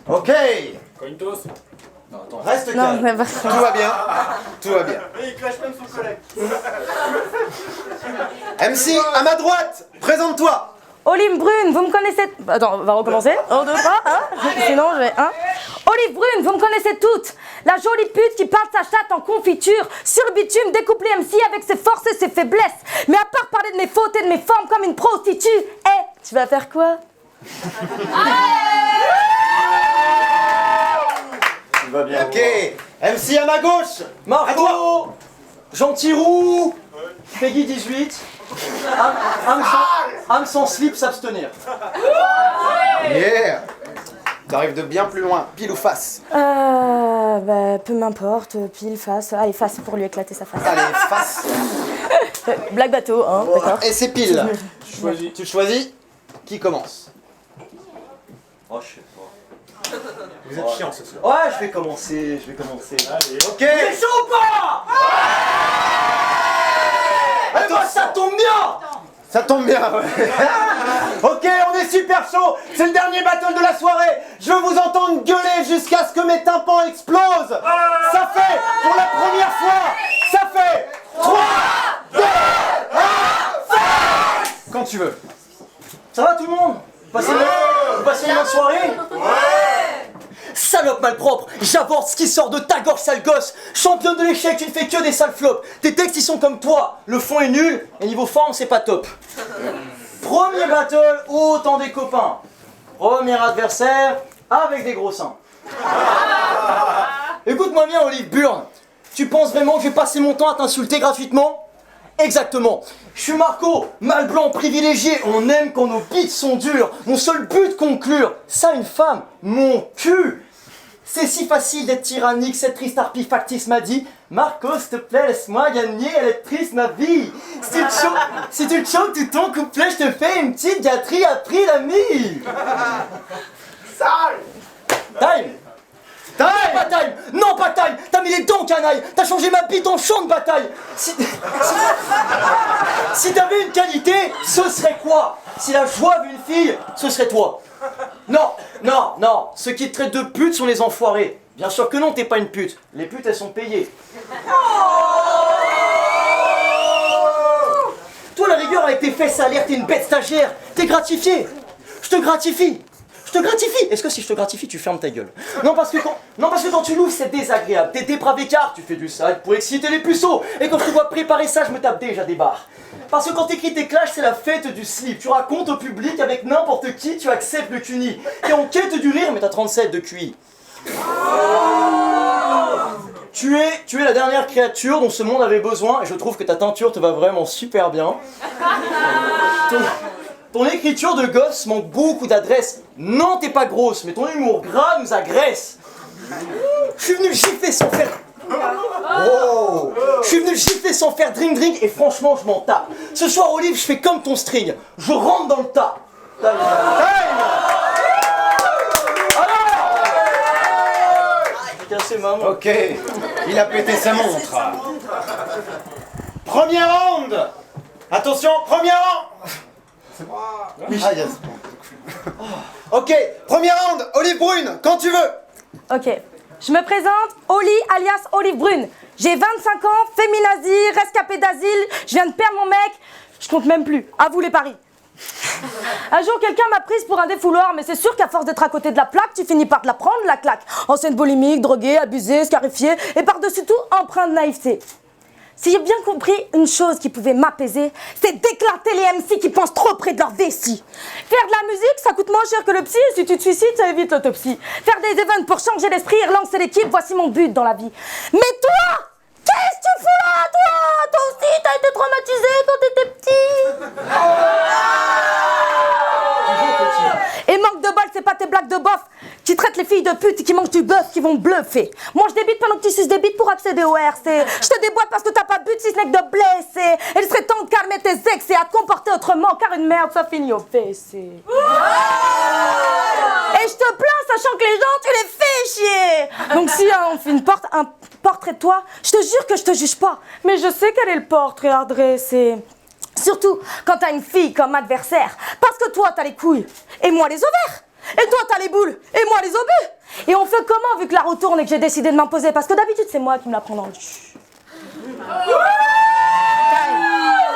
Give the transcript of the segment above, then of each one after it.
Ok. Cointos. Non, attends, reste Non, calme. mais bah... Tout va bien. Tout va bien. Il clash même son collègue. MC, à ma droite, présente-toi. Olive Brune, vous me connaissez... Attends, on va recommencer. 1, 2, 3, hein. Sinon, je vais... Hein. Olive Brune, vous me connaissez toutes. La jolie pute qui peint sa chatte en confiture sur le bitume, découpe les MC avec ses forces et ses faiblesses. Mais à part parler de mes fautes et de mes formes comme une prostituée, tu vas faire quoi? Tout va bien. Ok. MC à ma gauche. Marco, Gentil Roux, Peggy 18, âme sans slip, s'abstenir. Yeah. T'arrives de bien plus loin, pile ou face? Bah, peu m'importe, pile, face. Allez, face pour lui éclater sa face. Allez, face. Blague bateau, hein, d'accord. Et c'est pile. Choisis. Tu choisis. Qui commence? Oh, je sais pas. Vous êtes chiant ce soir. Ouais, je vais commencer. Allez. Ok. T'es chaud ou pas? Eh ben, ça tombe bien. Ça tombe bien, ouais. Ok, on est super chaud. C'est le dernier battle de la soirée. Je veux vous entendre gueuler jusqu'à ce que mes tympans explosent. Ça fait, pour la première fois, ça fait 3, 2, 1, face. Quand tu veux. Ça va tout le monde? Vous passez une bonne soirée? Salope malpropre, j'aborde ce qui sort de ta gorge sale gosse. Championne de l'échec, tu ne fais que des sales flops. Tes textes ils sont comme toi, le fond est nul et niveau forme c'est pas top. Premier battle, autant des copains. Premier adversaire, avec des gros seins. Écoute-moi bien Olive Burne, tu penses vraiment que je vais passer mon temps à t'insulter gratuitement? Exactement. Je suis Marco, mâle blanc privilégié, on aime quand nos bites sont dures. Mon seul but conclure, ça une femme, mon cul. C'est si facile d'être tyrannique, cette triste harpie factice m'a dit. Marco, s'il te plaît, laisse-moi gagner, elle est triste ma vie. Si tu te choques tout ton couplet, je te fais une petite gâterie à prix d'ami. Sale. Time. Pas time. Non, pas time. T'as mis les dents, canaille. T'as changé ma bite en champ de bataille. Si t'avais une qualité, ce serait quoi? Si la joie d'une fille, ce serait toi. Non. Ceux qui te traitent de pute sont les enfoirés. Bien sûr que non, t'es pas une pute. Les putes, elles sont payées. Toi, la rigueur avec tes fesses salaires, t'es une bête stagiaire. T'es gratifié. Je te gratifie. Est-ce que si je te gratifie, tu fermes ta gueule? Non, parce que quand tu l'ouvres, c'est désagréable. T'es dépravé car tu fais du sale pour exciter les puceaux. Et quand je te vois préparer ça, je me tape déjà des barres. Parce que quand t'écris tes clashs, c'est la fête du slip. Tu racontes au public avec n'importe qui, tu acceptes le cuni. T'es en quête du rire, mais t'as 37 de QI. Tu es la dernière créature dont ce monde avait besoin, et je trouve que ta teinture te va vraiment super bien. Ton écriture de gosse manque beaucoup d'adresse. Non, t'es pas grosse, mais ton humour gras nous agresse. Je suis venu le gifler sans faire... Oh. Je suis venu le gifler sans faire drink, et franchement, je m'en tape. Ce soir, Olive, je fais comme ton string. Je rentre dans le tas. J'ai cassé ma main. Ok. Il a pété sa montre. Premier round. Attention, premier round. Ah, yes. Ok, premier round, Olive Brune, quand tu veux. Ok. Je me présente, Oli alias Olive Brune. J'ai 25 ans, féminazie, rescapée d'asile, je viens de perdre mon mec, je compte même plus. À vous les paris. Un jour, quelqu'un m'a prise pour un défouloir, mais c'est sûr qu'à force d'être à côté de la plaque, tu finis par te la prendre, la claque. Ancienne boulimique, droguée, abusée, scarifiée, et par-dessus tout, empreinte de naïveté. Si j'ai bien compris une chose qui pouvait m'apaiser, c'est d'éclater les MC qui pensent trop près de leur vessie. Faire de la musique, ça coûte moins cher que le psy, et si tu te suicides, ça évite l'autopsie. Faire des events pour changer l'esprit et relancer l'équipe, voici mon but dans la vie. Mais toi, qu'est-ce que tu fous là, toi? Toi aussi, t'as été traumatisé quand t'étais petit. Et manque de bol, c'est pas tes blagues de bof qui traitent les filles de pute et qui mangent du bœuf, qui vont bluffer. Moi je débite pendant que tu suces des bites pour accéder au RC. Je te déboîte parce que t'as pas but si ce n'est que de blesser. Et il serait temps de calmer tes ex et à te comporter autrement, car une merde ça finit au PC. Et je te plains, sachant que les gens tu les fais chier. Donc si on fait un portrait de toi, je te jure que je te juge pas. Mais je sais quel est le portrait à dresser. Surtout quand t'as une fille comme adversaire. Parce que toi, t'as les couilles et moi les ovaires. Et toi, t'as les boules et moi les obus. Et on fait comment vu que la roue tourne et que j'ai décidé de m'imposer? Parce que d'habitude, c'est moi qui me la prends dans le cul.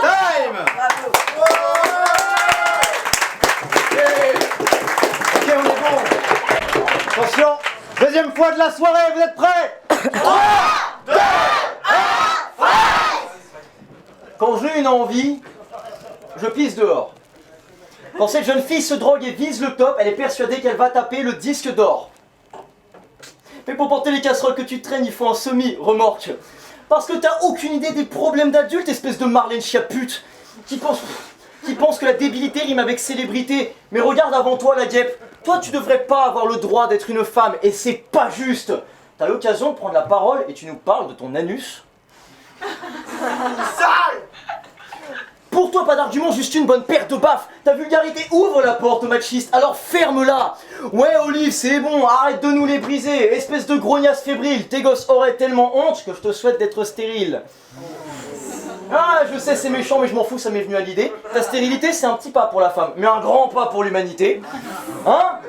Time. Ok, on est bon. Attention, deuxième fois de la soirée, vous êtes prêts? 3, 2, 1, Quand j'ai une envie, je pisse dehors. Quand cette jeune fille se drogue et vise le top, elle est persuadée qu'elle va taper le disque d'or. Mais pour porter les casseroles que tu traînes, il faut un semi-remorque. Parce que t'as aucune idée des problèmes d'adultes, espèce de Marlène Chiapute, qui pense que la débilité rime avec célébrité. Mais regarde avant toi la guêpe, toi tu devrais pas avoir le droit d'être une femme, et c'est pas juste. T'as l'occasion de prendre la parole et tu nous parles de ton anus. Sale! Pour toi, pas d'argument, juste une bonne paire de baffes. Ta vulgarité ouvre la porte machiste, alors ferme-la. Ouais, Olive, c'est bon, arrête de nous les briser. Espèce de grognasse fébrile, tes gosses auraient tellement honte que je te souhaite d'être stérile. Ah, je sais, c'est méchant, mais je m'en fous, ça m'est venu à l'idée. Ta stérilité, c'est un petit pas pour la femme, mais un grand pas pour l'humanité. Hein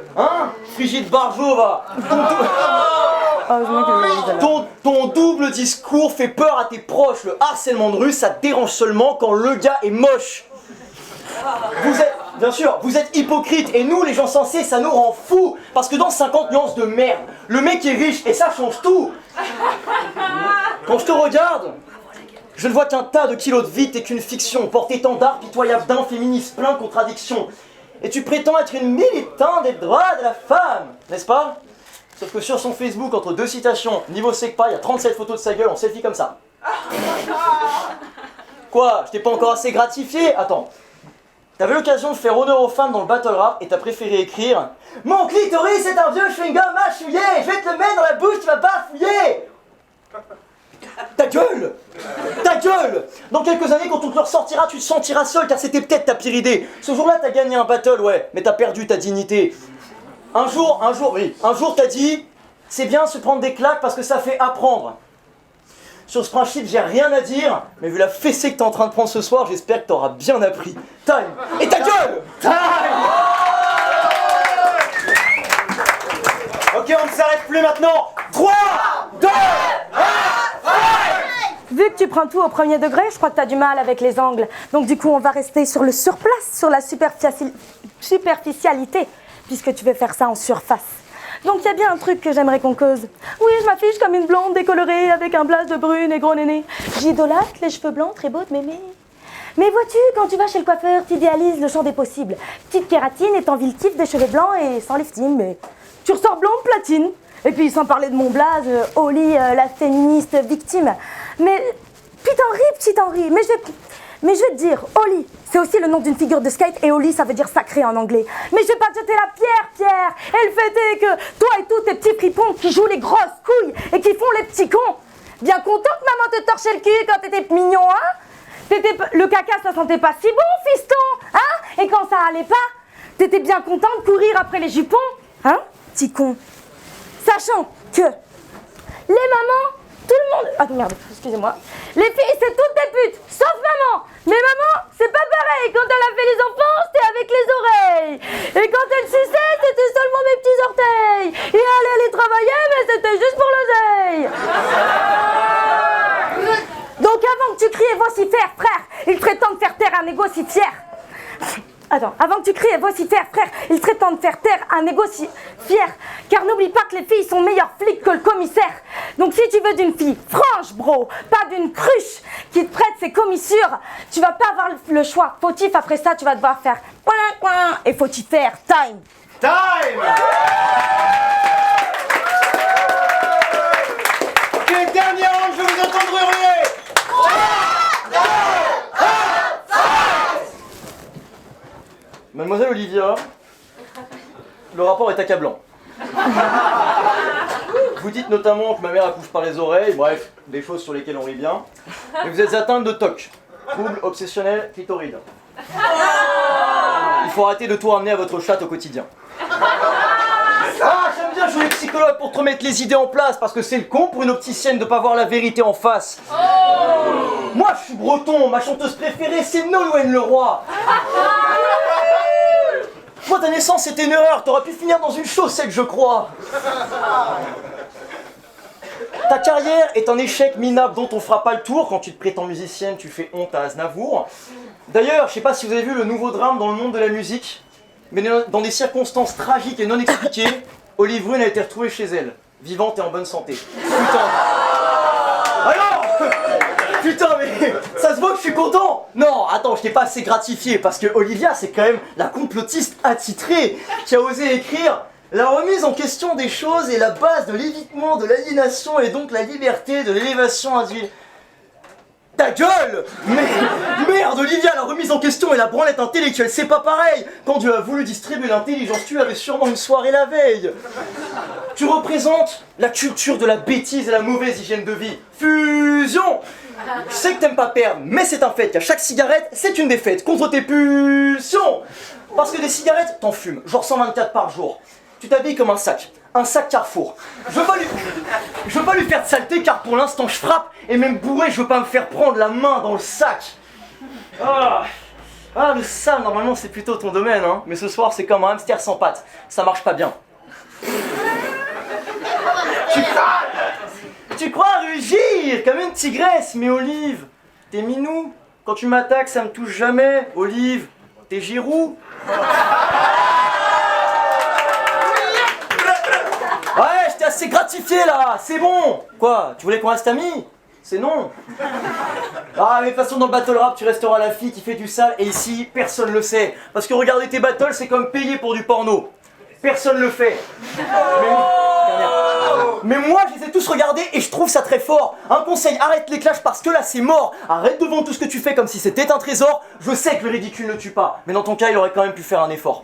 Frigide Barjot, va. Ton double discours fait peur à tes proches. Le harcèlement de rue, ça te dérange seulement quand le gars est moche. Vous êtes hypocrite, et nous, les gens sensés, ça nous rend fous. Parce que dans 50 nuances de merde, le mec est riche, et ça change tout. Quand je te regarde, je ne vois qu'un tas de kilos de vide et qu'une fiction, porte-étendard pitoyable d'un féministe plein de contradictions. Et tu prétends être une militante des droits de la femme, n'est-ce pas? Sauf que sur son Facebook, entre deux citations, niveau SECPA, il y a 37 photos de sa gueule en selfie comme ça. Quoi? Je t'ai pas encore assez gratifié? Attends. T'avais l'occasion de faire honneur aux femmes dans le battle rap et t'as préféré écrire « Mon clitoris c'est un vieux chewing-gum mâchouillé, je vais te le mettre dans la bouche, tu vas pas fouiller !» Ta gueule! Ta gueule! Dans quelques années, quand on te le ressortira, tu te sentiras seul car c'était peut-être ta pire idée. Ce jour-là, t'as gagné un battle, ouais, mais t'as perdu ta dignité. Un jour, t'as dit « C'est bien se prendre des claques parce que ça fait apprendre ». Sur ce principe, j'ai rien à dire, mais vu la fessée que t'es en train de prendre ce soir, j'espère que t'auras bien appris. Time! Et ta gueule! Time. Ok, on ne s'arrête plus maintenant. 3, 2, 1, Vu que tu prends tout au premier degré, je crois que tu as du mal avec les angles. Donc du coup, on va rester sur le surplace, sur la superficialité, puisque tu veux faire ça en surface. Donc il y a bien un truc que j'aimerais qu'on cause. Oui, je m'affiche comme une blonde décolorée avec un blase de brune et gros néné. J'idolâtre les cheveux blancs, très beaux de mémé. Mais vois-tu, quand tu vas chez le coiffeur, tu idéalises le champ des possibles. Petite kératine et t'envies le kiff des cheveux blancs et sans lifting, mais tu ressors blonde platine. Et puis sans parler de mon blaze, Oli, la féministe victime. Mais petit Henri, mais je vais te dire, Oli, c'est aussi le nom d'une figure de skate et Oli, ça veut dire sacré en anglais. Mais je vais pas te jeter la pierre. Et le fait est que toi et tous tes petits fripons qui jouent les grosses couilles et qui font les petits cons, bien content que maman te torchait le cul quand t'étais mignon, hein? Le caca, ça sentait pas si bon, fiston, hein? Et quand ça allait pas, t'étais bien content de courir après les jupons, hein? Petit con. Sachant que les mamans, tout le monde... Ah merde, excusez-moi. Les filles, c'est toutes des putes, sauf maman. Mais maman, c'est pas pareil. Quand elle a fait les enfants, c'était avec les oreilles. Et quand elle suçait, c'était seulement mes petits orteils. Et elle allait travailler, mais c'était juste pour l'oseille. Donc avant que tu cries « voici faire, frère », il serait temps de faire taire un égo si fier. Attends, avant que tu cries « voici faire, frère », il serait temps de faire taire un égo si fier. Car n'oublie pas que les filles sont meilleures flics que le commissaire. Donc si tu veux d'une fille franche, bro, pas d'une cruche qui te prête ses commissures, tu vas pas avoir le choix. Fautif, après ça, tu vas devoir faire « coin, coin » et fautifère, time. Time. Ok, dernier round, je vous entends hurler. 3, 2, 1, Mademoiselle Olivia, le rapport est accablant. Vous dites notamment que ma mère accouche par les oreilles, bref, des choses sur lesquelles on rit bien. Mais vous êtes atteinte de TOC, trouble obsessionnel clitoride. Il faut arrêter de tout ramener à votre chatte au quotidien. Ah, j'aime bien jouer psychologue pour te remettre les idées en place, parce que c'est le con pour une opticienne de pas voir la vérité en face. Moi, je suis breton, ma chanteuse préférée, c'est Nolwenn Leroy. Moi, t'as descente, c'était une erreur. T'aurais pu finir dans une chaussette, je crois. Ta carrière est un échec minable dont on fera pas le tour. Quand tu te prétends musicienne, tu fais honte à Aznavour. D'ailleurs, je sais pas si vous avez vu le nouveau drame dans le monde de la musique, mais dans des circonstances tragiques et non expliquées, Olive Brune a été retrouvée chez elle, vivante et en bonne santé. Putain. Alors putain, mais ça se voit que je suis content. Non, attends, je t'ai pas assez gratifié, parce que Olivia, c'est quand même la complotiste attitrée qui a osé écrire: la remise en question des choses est la base de l'évitement, de l'aliénation et donc la liberté, de l'élévation individuelle. Ta gueule! Mais merde, Olivia, la remise en question et la branlette intellectuelle, c'est pas pareil! Quand Dieu a voulu distribuer l'intelligence, tu avais sûrement une soirée la veille! Tu représentes la culture de la bêtise et la mauvaise hygiène de vie. Fusion! Je sais que t'aimes pas perdre, mais c'est un fait qu'à chaque cigarette, c'est une défaite contre tes pulsions! Parce que des cigarettes, t'en fumes, genre 124 par jour. Tu t'habilles comme un sac Carrefour. Je veux pas lui faire de saleté car pour l'instant je frappe et même bourré je veux pas me faire prendre la main dans le sac. Ah, le sale normalement c'est plutôt ton domaine hein, mais ce soir c'est comme un hamster sans pattes, ça marche pas bien. Tu crois rugir comme une tigresse, mais Olive, t'es minou. Quand tu m'attaques ça me touche jamais, Olive, t'es Giroud. Ouais, je t'ai assez gratifié là, c'est bon. Quoi, tu voulais qu'on reste amis? C'est non. Ah mais de toute façon dans le battle rap tu resteras la fille qui fait du sale et ici personne le sait. Parce que regarder tes battles c'est comme payer pour du porno. Personne le fait. Mais moi je les ai tous regardés et je trouve ça très fort. Un conseil, arrête les clashs parce que là c'est mort. Arrête de vendre tout ce que tu fais comme si c'était un trésor. Je sais que le ridicule ne tue pas, mais dans ton cas il aurait quand même pu faire un effort.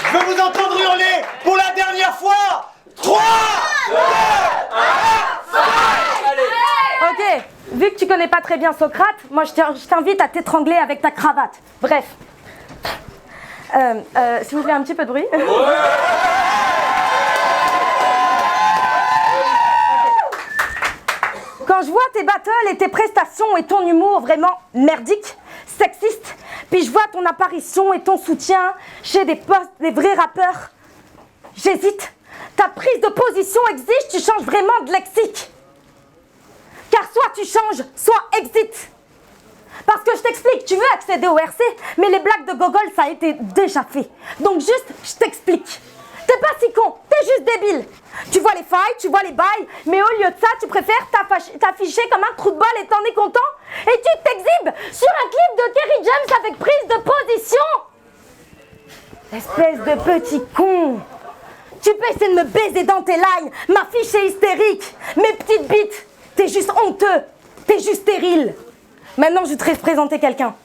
Je veux vous entendre hurler pour la dernière fois. 3, 2, 1, Ok, vu que tu connais pas très bien Socrate, moi je t'invite à t'étrangler avec ta cravate. Bref. S'il vous plaît, un petit peu de bruit. Quand je vois tes battles et tes prestations et ton humour vraiment merdique, sexiste, puis je vois ton apparition et ton soutien chez des vrais rappeurs, j'hésite. Ta prise de position exige, tu changes vraiment de lexique. Car soit tu changes, soit exit. Parce que je t'explique, tu veux accéder au RC, mais les blagues de Gogol, ça a été déjà fait. Donc juste, je t'explique. T'es pas si con, t'es juste débile. Tu vois les failles, tu vois les bails, mais au lieu de ça, tu préfères t'afficher comme un trou de balle et t'en es content. Et tu t'exhibes sur un clip de Kerry James avec prise de position. Espèce de petit con. Tu peux essayer de me baiser dans tes lines, m'afficher hystérique. Mes petites bites, t'es juste honteux, t'es juste stérile. Maintenant, je te laisse présenter quelqu'un.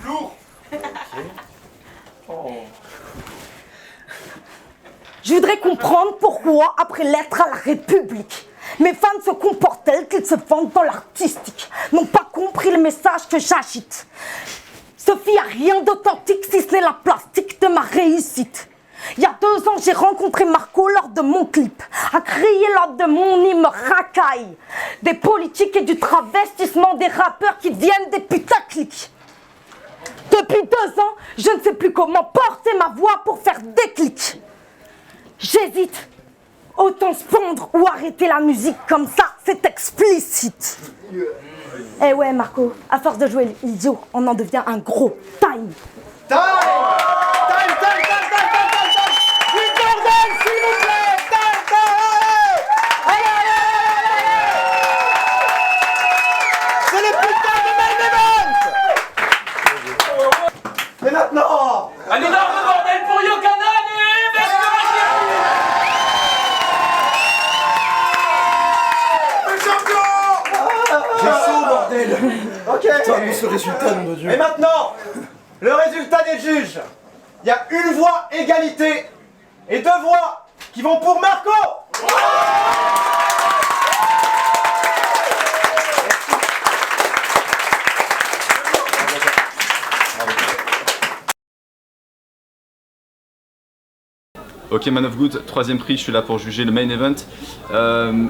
Lourd. Je voudrais comprendre pourquoi, après l'être à la République, mes fans se comportent tels qu'ils se vendent dans l'artistique, n'ont pas compris le message que j'agite. Sophie a rien d'authentique si ce n'est la plastique de ma réussite. Il y a 2 ans, j'ai rencontré Marco lors de mon clip, a crié lors de mon hymne racaille. Des politiques et du travestissement des rappeurs qui deviennent des putaclics. Depuis 2 ans, je ne sais plus comment porter ma voix pour faire déclic. J'hésite. Autant se pendre ou arrêter la musique comme ça, c'est explicite. Eh ouais, Marco, à force de jouer l'idiot, on en devient un gros. Time. Time. Du bordel, s'il vous plaît. Time. Allez. C'est le putain de main event. Et maintenant, Un énorme bordel pour Yokanan et Le champion. J'ai chaud bordel. ok. Putain, mais ce résultat, nom de Dieu. Et maintenant, le résultat des juges. Il y a une voix égalité et 2 voix qui vont pour Marco. Ok, Man of Good, troisième prix, je suis là pour juger le main event.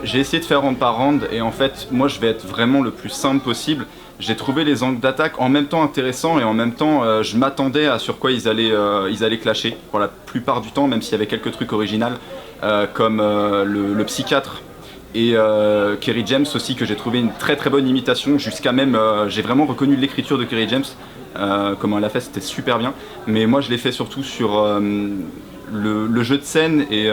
J'ai essayé de faire round par round et en fait, moi je vais être vraiment le plus simple possible. J'ai trouvé les angles d'attaque en même temps intéressants et en même temps je m'attendais à sur quoi ils allaient clasher pour la plupart du temps, même s'il y avait quelques trucs originaux comme le psychiatre et Kerry James aussi, que j'ai trouvé une très très bonne imitation, jusqu'à même j'ai vraiment reconnu l'écriture de Kerry James, comment elle a fait, c'était super bien. Mais moi je l'ai fait surtout sur le jeu de scène et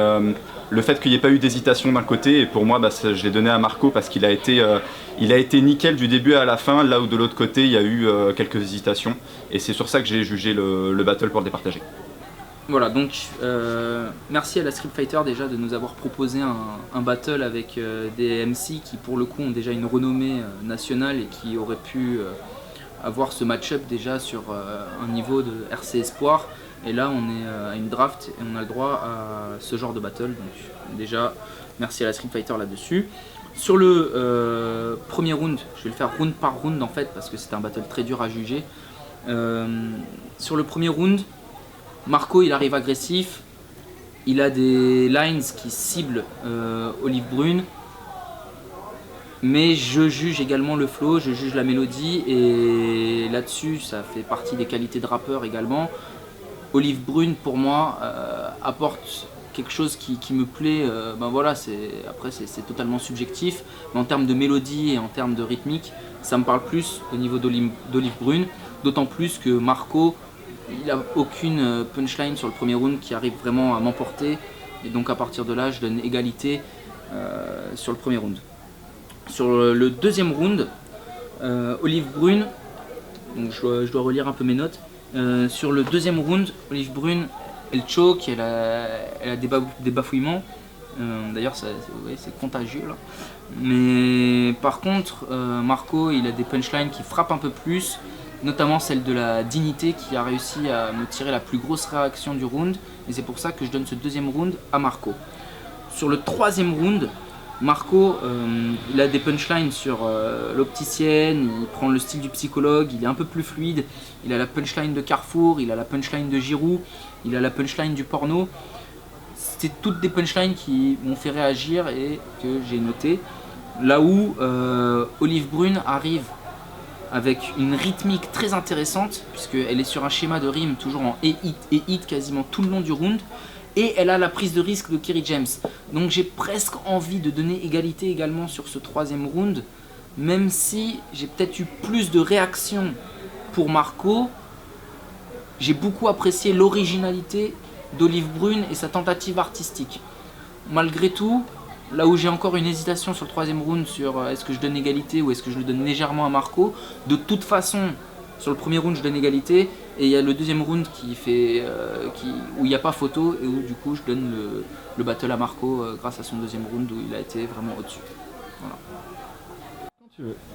le fait qu'il n'y ait pas eu d'hésitation d'un côté, et pour moi je l'ai donné à Marco parce qu'il a été nickel du début à la fin, là où de l'autre côté il y a eu quelques hésitations, et c'est sur ça que j'ai jugé le battle pour le départager. Voilà, donc merci à la Street Fighter déjà de nous avoir proposé un battle avec des MC qui pour le coup ont déjà une renommée nationale et qui auraient pu avoir ce match-up déjà sur un niveau de RC Espoir. Et là on est à une draft et on a le droit à ce genre de battle, donc déjà merci à la Street Fighter là-dessus. Sur le premier round, je vais le faire round par round en fait parce que c'est un battle très dur à juger. Sur le premier round, Marco il arrive agressif, il a des lines qui ciblent Olive Brune, mais je juge également le flow, je juge la mélodie et là-dessus ça fait partie des qualités de rappeur également. Olive Brune pour moi apporte quelque chose qui me plaît, ben voilà, après c'est totalement subjectif, mais en termes de mélodie et en termes de rythmique, ça me parle plus au niveau d'Olive Brune, d'autant plus que Marco, il n'a aucune punchline sur le premier round qui arrive vraiment à m'emporter, et donc à partir de là je donne égalité sur le premier round. Sur le deuxième round, Olive Brune, donc je dois relire un peu mes notes. Sur le deuxième round, Olive Brune, elle choke, elle a des bafouillements. D'ailleurs, c'est contagieux là. Mais par contre, Marco, il a des punchlines qui frappent un peu plus, notamment celle de la dignité qui a réussi à me tirer la plus grosse réaction du round. Et c'est pour ça que je donne ce deuxième round à Marco. Sur le troisième round, Marco, il a des punchlines sur l'opticienne, il prend le style du psychologue, il est un peu plus fluide, il a la punchline de Carrefour, il a la punchline de Giroud, il a la punchline du porno. C'est toutes des punchlines qui m'ont fait réagir et que j'ai noté. Là où Olive Brune arrive avec une rythmique très intéressante, puisqu'elle est sur un schéma de rime toujours en hit quasiment tout le long du round. Et elle a la prise de risque de Kerry James. Donc j'ai presque envie de donner égalité également sur ce troisième round, même si j'ai peut-être eu plus de réactions pour Marco. J'ai beaucoup apprécié l'originalité d'Olive Brune et sa tentative artistique. Malgré tout, là où j'ai encore une hésitation sur le troisième round, sur est-ce que je donne égalité ou est-ce que je le donne légèrement à Marco, de toute façon, sur le premier round je donne égalité, et il y a le deuxième round où il n'y a pas photo et où du coup je donne le battle à Marco grâce à son deuxième round où il a été vraiment au-dessus. Voilà.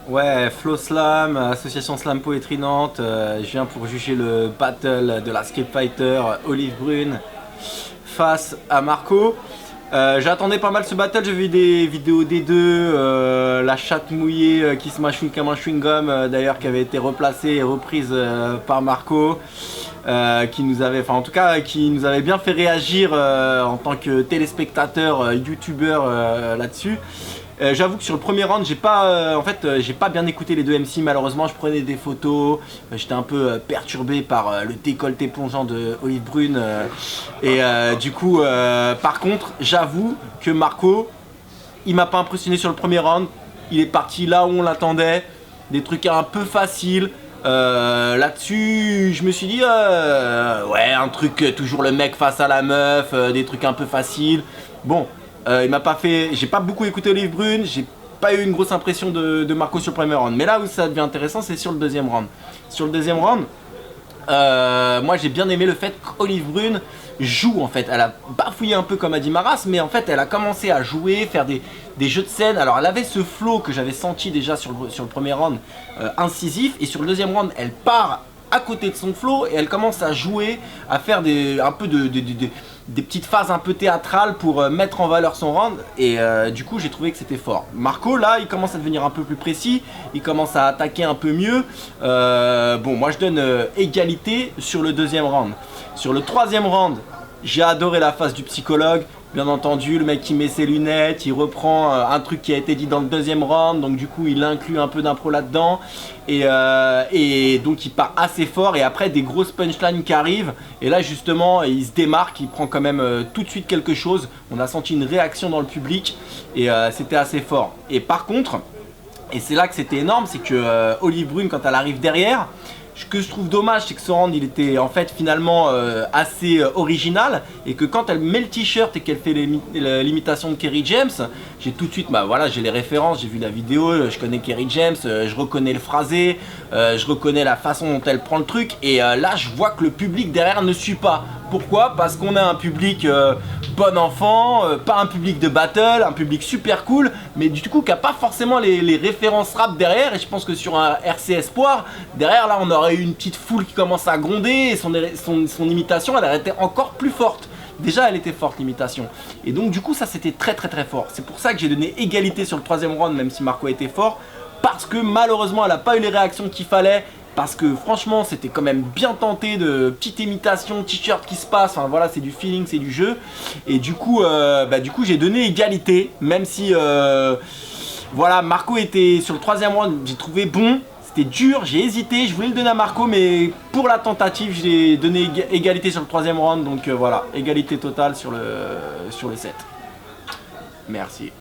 Ouais, Flow Slam, association Slam Poetry Nantes, je viens pour juger le battle de la Street Fighter Olive Brune face à Marco. J'attendais pas mal ce battle, j'ai vu des vidéos des deux, la chatte mouillée qui se mâchouille comme un chewing-gum d'ailleurs, qui avait été replacée et reprise par Marco, qui nous avait, enfin en tout cas qui nous avait bien fait réagir en tant que téléspectateur, youtubeur là-dessus. J'avoue que sur le premier round, j'ai pas bien écouté les deux MC, malheureusement. Je prenais des photos, j'étais un peu perturbé par le décolleté plongeant de Olive Brune. Du coup, par contre, j'avoue que Marco, il m'a pas impressionné sur le premier round. Il est parti là où on l'attendait, des trucs un peu faciles. Là-dessus, je me suis dit, ouais, un truc toujours le mec face à la meuf, des trucs un peu faciles. Bon. Il m'a pas fait, j'ai pas beaucoup écouté Olive Brune, j'ai pas eu une grosse impression de Marco sur le premier round. Mais là où ça devient intéressant, c'est sur le deuxième round. Sur le deuxième round, moi j'ai bien aimé le fait qu'Olive Brune joue en fait. Elle a bafouillé un peu comme a dit Maras, mais en fait elle a commencé à jouer, faire des jeux de scène. Alors elle avait ce flow que j'avais senti déjà sur le premier round, incisif, et sur le deuxième round elle part à côté de son flow et elle commence à jouer, à faire un peu des petites phases un peu théâtrales pour mettre en valeur son round, et du coup j'ai trouvé que c'était fort. Marco là il commence à devenir un peu plus précis, il commence à attaquer un peu mieux. Bon, moi je donne égalité sur le deuxième round. Sur le troisième round, J'ai adoré la phase du psychologue. Bien entendu, le mec qui met ses lunettes, il reprend un truc qui a été dit dans le deuxième round, donc du coup il inclut un peu d'impro là-dedans, et donc il part assez fort, et après des grosses punchlines qui arrivent, et là justement il se démarque, il prend quand même tout de suite quelque chose, on a senti une réaction dans le public, et c'était assez fort. Et par contre, et c'est là que c'était énorme, c'est que Olive Brune, quand elle arrive derrière, ce que je trouve dommage, c'est que ce round il était en fait finalement assez original, et que quand elle met le t-shirt et qu'elle fait l'imitation de Kerry James, j'ai tout de suite, bah voilà, j'ai les références, j'ai vu la vidéo, je connais Kerry James, je reconnais le phrasé, je reconnais la façon dont elle prend le truc, et là je vois que le public derrière ne suit pas. Pourquoi? Parce qu'on a un public bon enfant, pas un public de battle, un public super cool, mais du coup qui a pas forcément les références rap derrière, et je pense que sur un RC Espoir, derrière là on aurait eu une petite foule qui commence à gronder, et son imitation elle aurait été encore plus forte. Déjà elle était forte l'imitation, et donc du coup ça c'était très fort. C'est pour ça que j'ai donné égalité sur le troisième round, même si Marco était fort, parce que malheureusement elle a pas eu les réactions qu'il fallait. Parce que franchement c'était quand même bien tenté, de petite imitation, t-shirt qui se passe, enfin voilà, c'est du feeling, c'est du jeu. Et du coup j'ai donné égalité, même si voilà, Marco était sur le troisième round, j'ai trouvé bon, c'était dur, j'ai hésité, je voulais le donner à Marco, mais pour la tentative j'ai donné égalité sur le troisième round, donc voilà, égalité totale sur le set. Merci.